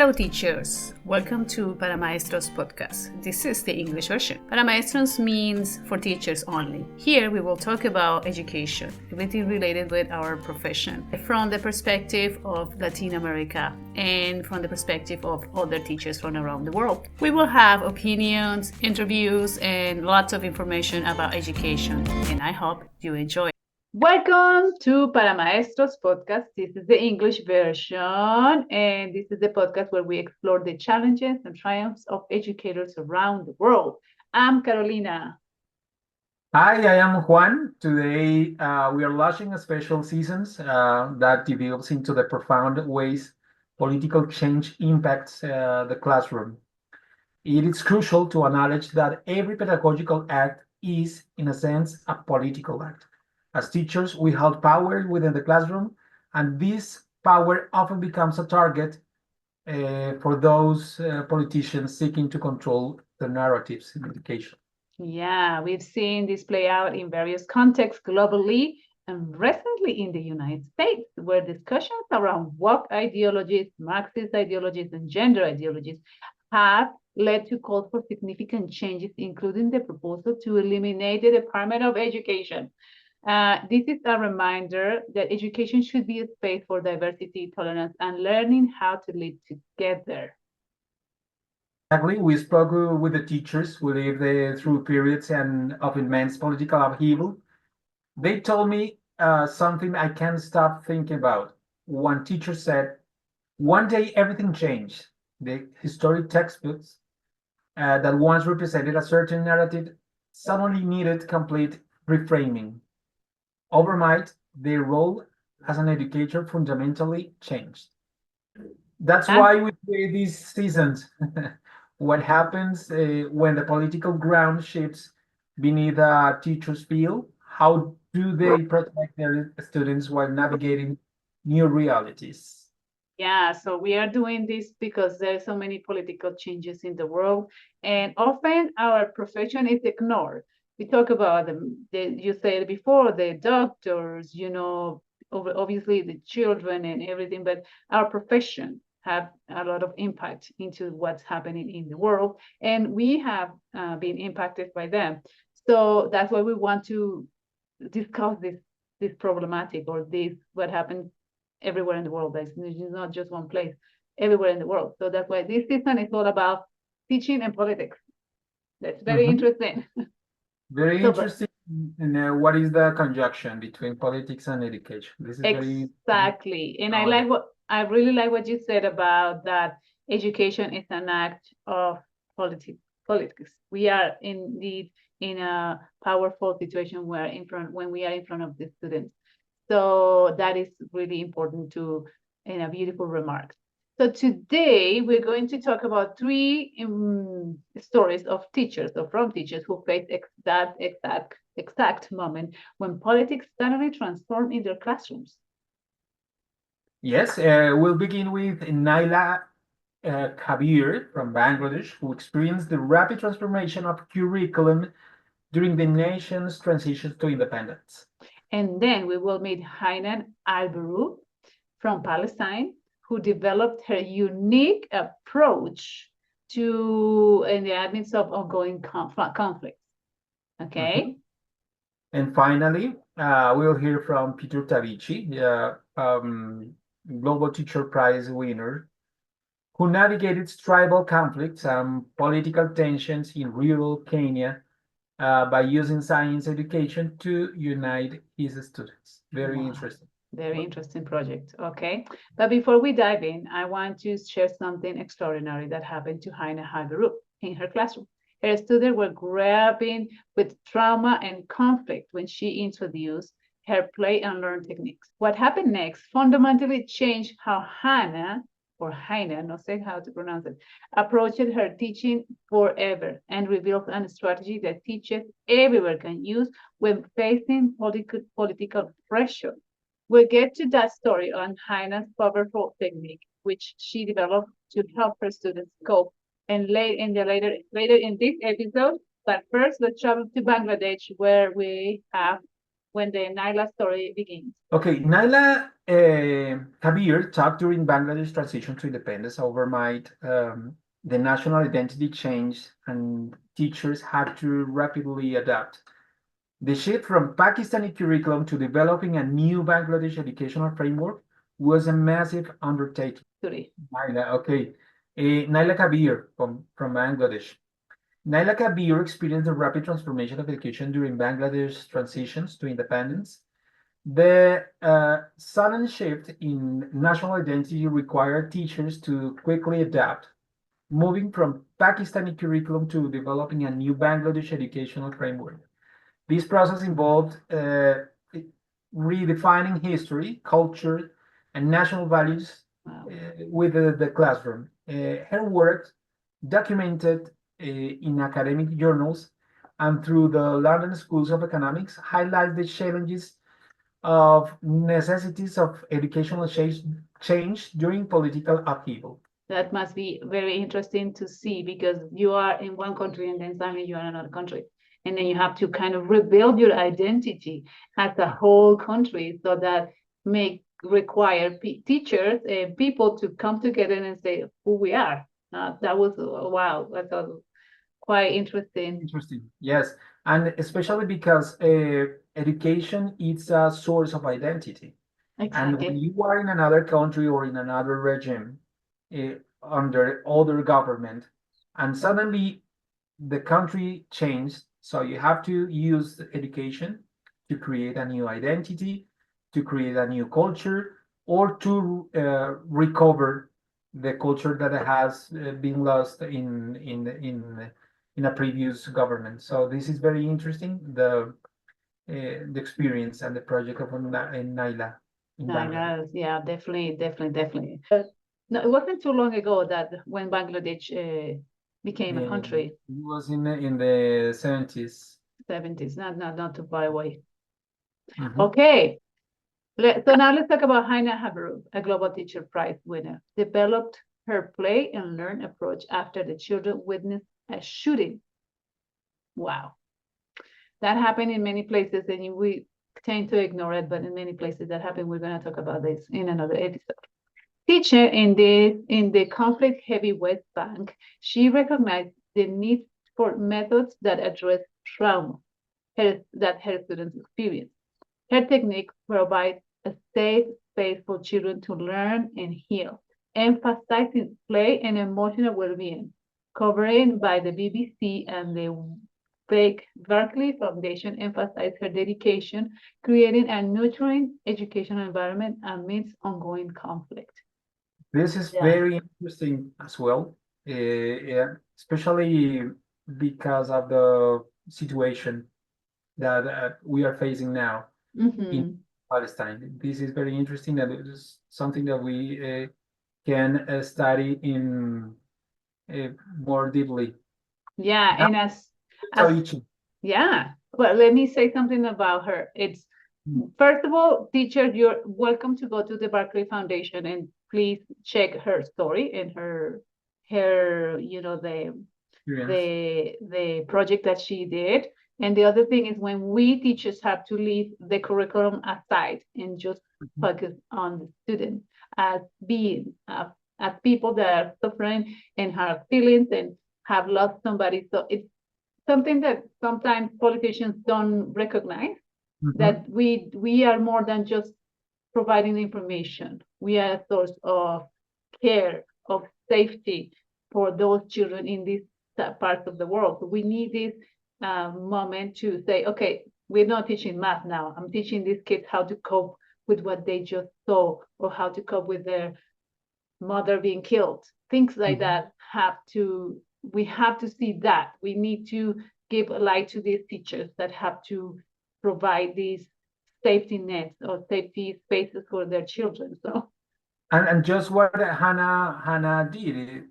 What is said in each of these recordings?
Hello teachers, welcome to Para Maestros podcast. This is the English version. Para Maestros means for teachers only. Here we will talk about education, everything related with our profession, from the perspective of Latin America and from the perspective of other teachers from around the world. We will have opinions, interviews, and lots of information about education, and I hope you enjoy. Welcome to Para Maestros podcast. This is the English version, and this is the podcast where we explore the challenges and triumphs of educators around the world. I'm Carolina. Hi, I am Juan. Today we are launching a special season that delves into the profound ways political change impacts the classroom. It is crucial to acknowledge that every pedagogical act is, in a sense, a political act. As teachers, we hold power within the classroom, and this power often becomes a target for those politicians seeking to control the narratives in education. Yeah, we've seen this play out in various contexts globally and recently in the United States, where discussions around woke ideologies, Marxist ideologies, and gender ideologies have led to calls for significant changes, including the proposal to eliminate the Department of Education. This is a reminder that education should be a space for diversity, tolerance, and learning how to live together. Exactly. We spoke with the teachers who lived through periods of immense political upheaval. They told me something I can't stop thinking about. One teacher said, one day everything changed. The historic textbooks that once represented a certain narrative suddenly needed complete reframing. Overnight, their role as an educator fundamentally changed. That's why we play these seasons. What happens when the political ground shifts beneath a teacher's field? How do they protect their students while navigating new realities? Yeah, so we are doing this because there's so many political changes in the world, and often our profession is ignored. We talk about you said before, the doctors, obviously the children and everything, but our profession have a lot of impact into what's happening in the world, and we have been impacted by them. So that's why we want to discuss this problematic or this what happened everywhere in the world. It's not just one place, everywhere in the world. So that's why this season is all about teaching and politics. That's very interesting. Very So, interesting. And what is the conjunction between politics and education? This is very exactly. And nowadays. I really like what you said about that education is an act of politics. We are indeed in a powerful situation where when we are in front of the students. So that is really important to, in a beautiful remark. So today we're going to talk about three stories of teachers or from teachers who faced that exact moment when politics suddenly transformed in their classrooms. Yes, we'll begin with Naila Kabir from Bangladesh, who experienced the rapid transformation of curriculum during the nation's transition to independence. And then we will meet Hainan Alberu from Palestine, who developed her unique approach to in the midst of ongoing conflicts. Okay. And finally, we'll hear from Peter Tavici, Global Teacher Prize winner, who navigated tribal conflicts and political tensions in rural Kenya by using science education to unite his students. Very interesting. Very interesting project. Okay. But before we dive in, I want to share something extraordinary that happened to Haina Haberu in her classroom. Her students were grappling with trauma and conflict when she introduced her play and learn techniques. What happened next fundamentally changed how Hannah or Haina, no sé how to pronounce it, approached her teaching forever and revealed a strategy that teachers everywhere can use when facing political pressure. We'll get to that story on Haina's powerful technique, which she developed to help her students cope. And later in this episode, but first let's travel to Bangladesh, where we have when the Naila story begins. Okay, Naila Kabir talked during Bangladesh transition to independence overnight. The national identity changed and teachers had to rapidly adapt. The shift from Pakistani curriculum to developing a new Bangladesh educational framework was a massive undertaking. Sorry. Naila, okay. Naila Kabir from Bangladesh. Naila Kabir experienced the rapid transformation of education during Bangladesh's transitions to independence. The sudden shift in national identity required teachers to quickly adapt, moving from Pakistani curriculum to developing a new Bangladesh educational framework. This process involved redefining history, culture, and national values Wow. with the classroom. Her work, documented in academic journals and through the London Schools of Economics, highlights the challenges of necessities of educational change during political upheaval. That must be very interesting to see because you are in one country and then suddenly you are in another country. And then you have to kind of rebuild your identity as a whole country so that may require teachers and people to come together and say who we are. That was wow. I thought quite interesting. Interesting. Yes, and especially because education is a source of identity. And when Exactly. you are in another country or in another regime uh, under other government, and suddenly the country changed, so you have to use education to create a new identity, to create a new culture, or to recover the culture that has been lost in a previous government. So this is very interesting, the experience and the project of Naila in Bangladesh. Yeah, definitely, definitely, definitely. No, it wasn't too long ago that when Bangladesh became a country, It was in the 70s. 70s, not too far away. Mhm. Okay, so now let's talk about Haina Habaru, a Global Teacher Prize winner. Developed her play and learn approach after the children witnessed a shooting. Wow. That happened in many places, and we tend to ignore it, but in many places that happened. We're going to talk about this in another episode. Teacher in the conflict-heavy West Bank, she recognized the need for methods that address trauma that her students experience. Her techniques provide a safe space for children to learn and heal, emphasizing play and emotional well-being, covering by the BBC and the Berkeley Foundation emphasized her dedication, creating a nurturing educational environment amidst ongoing conflict. This is Yeah. very interesting as well, yeah, especially because of the situation that we are facing now in Mm-hmm. Palestine. This is very interesting, and it is something that we can study in more deeply. Yeah, Now, and so as each. yeah. Well, let me say something about her. It's first of all, teacher, you're welcome to go to the Barclay Foundation and please check her story and her Experience. the project that she did. And the other thing is when we teachers have to leave the curriculum aside and just Mhm. focus on the student as being as people that are suffering and have feelings and have lost somebody. So it's something that sometimes politicians don't recognize Mhm. that we are more than just providing information. We are a source of care, of safety for those children in these parts of the world. So we need this moment to say, okay, we're not teaching math now. I'm teaching these kids how to cope with what they just saw or how to cope with their mother being killed. Things like Mhm. that we have to see that. We need to give a light to these teachers that have to provide these safety nets or safety spaces for their children. So And just what Hannah did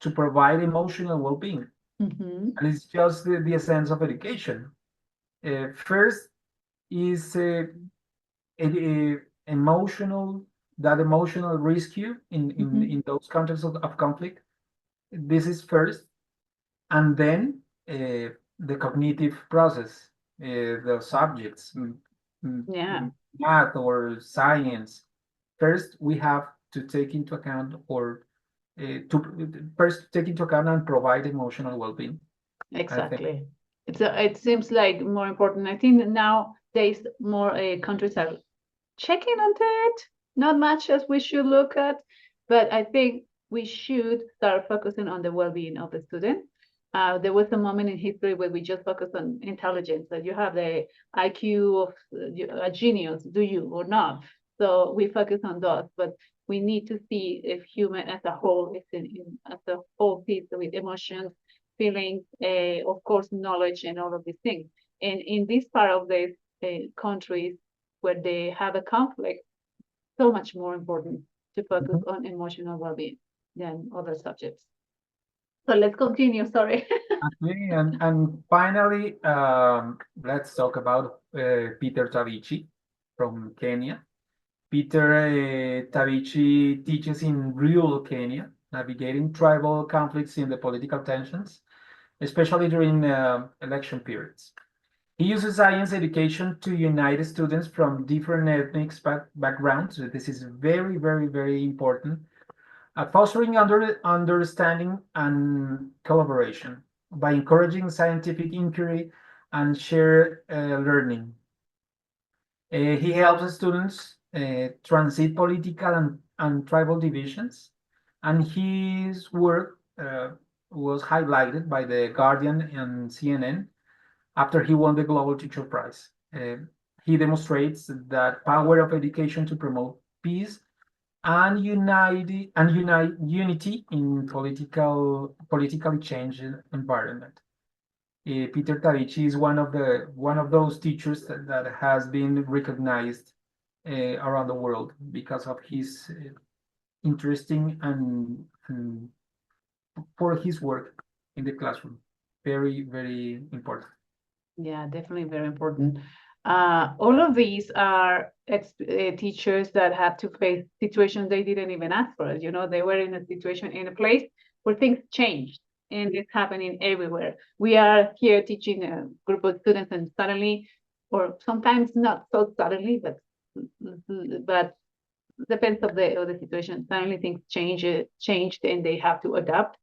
to provide emotional well-being, mhm, and it's just the essence of education. First is emotional that emotional rescue mhm, in those contexts of conflict. This is first, and then the cognitive process, the subjects, Yeah, math or science, first we have to take into account or to first take into account and provide emotional well-being. I think. exactly. It seems like more important. I think nowadays more countries are checking on that. Not much as we should look at, but I think we should start focusing on the well-being of the student. There was a moment in history where we just focused on intelligence, that you have the IQ of a genius, do you or not? So we focus on those, but we need to see if human as a whole is as a whole piece with emotions, feelings, of course, knowledge, and all of these things. And in this part of the countries where they have a conflict, so much more important to focus Mhm. on emotional well-being than other subjects. So let's continue. Sorry. Okay, and finally, let's talk about Peter Tavici from Kenya. Peter Tavici teaches in rural Kenya, navigating tribal conflicts in the political tensions, especially during election periods. He uses science education to unite students from different ethnic backgrounds. So this is very, very, very important. Fostering understanding and collaboration by encouraging scientific inquiry and shared learning. He helps students transit political and tribal divisions, and his work was highlighted by The Guardian and CNN after he won the Global Teacher Prize. He demonstrates that power of education to promote peace and unity in politically changed environment. Peter Tavici is one of those teachers that has been recognized around the world because of his interesting and for his work in the classroom. Very, very important. Yeah, definitely very important. All of these are teachers that had to face situations they didn't even ask for. You know, they were in a situation, in a place where things changed, and it's happening everywhere. We are here teaching a group of students, and suddenly, or sometimes not so suddenly, but depends of the situation. Suddenly things changed, and they have to adapt.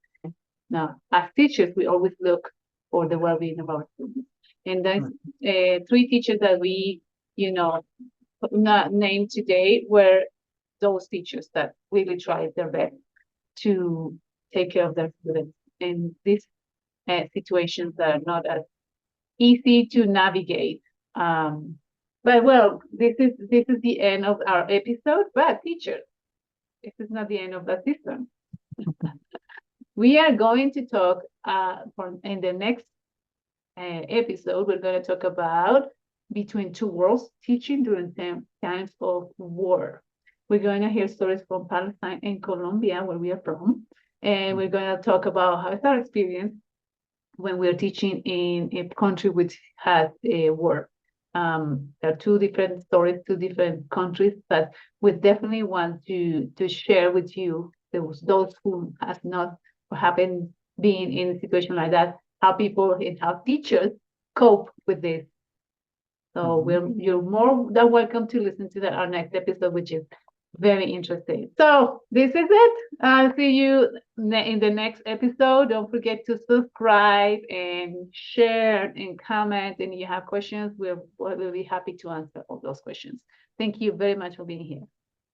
Now, as teachers, we always look for the well-being of our students. And there's Mm. three teachers that we, you know, not named today were those teachers that really tried their best to take care of their students in these situations that are not as easy to navigate. But well, this is the end of our episode. But teachers, this is not the end of the system. We are going to talk in the next episode. We're going to talk about between two worlds, teaching during times of war. We're going to hear stories from Palestine and Colombia, where we are from, and we're going to talk about how it's our experience when we're teaching in a country which has a war. There are two different stories, two different countries, but we definitely want to share with you those who has not or haven't been in a situation like that, how people and how teachers cope with this. So you're more than welcome to listen to our next episode, which is very interesting. So this is it. I'll see you in the next episode. Don't forget to subscribe and share and comment. And if you have questions, we'll be happy to answer all those questions. Thank you very much for being here.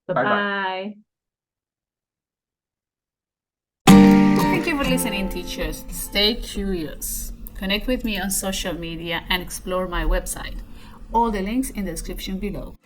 Bye bye. Bye-bye. Thank you for listening, teachers. Stay curious. Connect with me on social media and explore my website. All the links in the description below.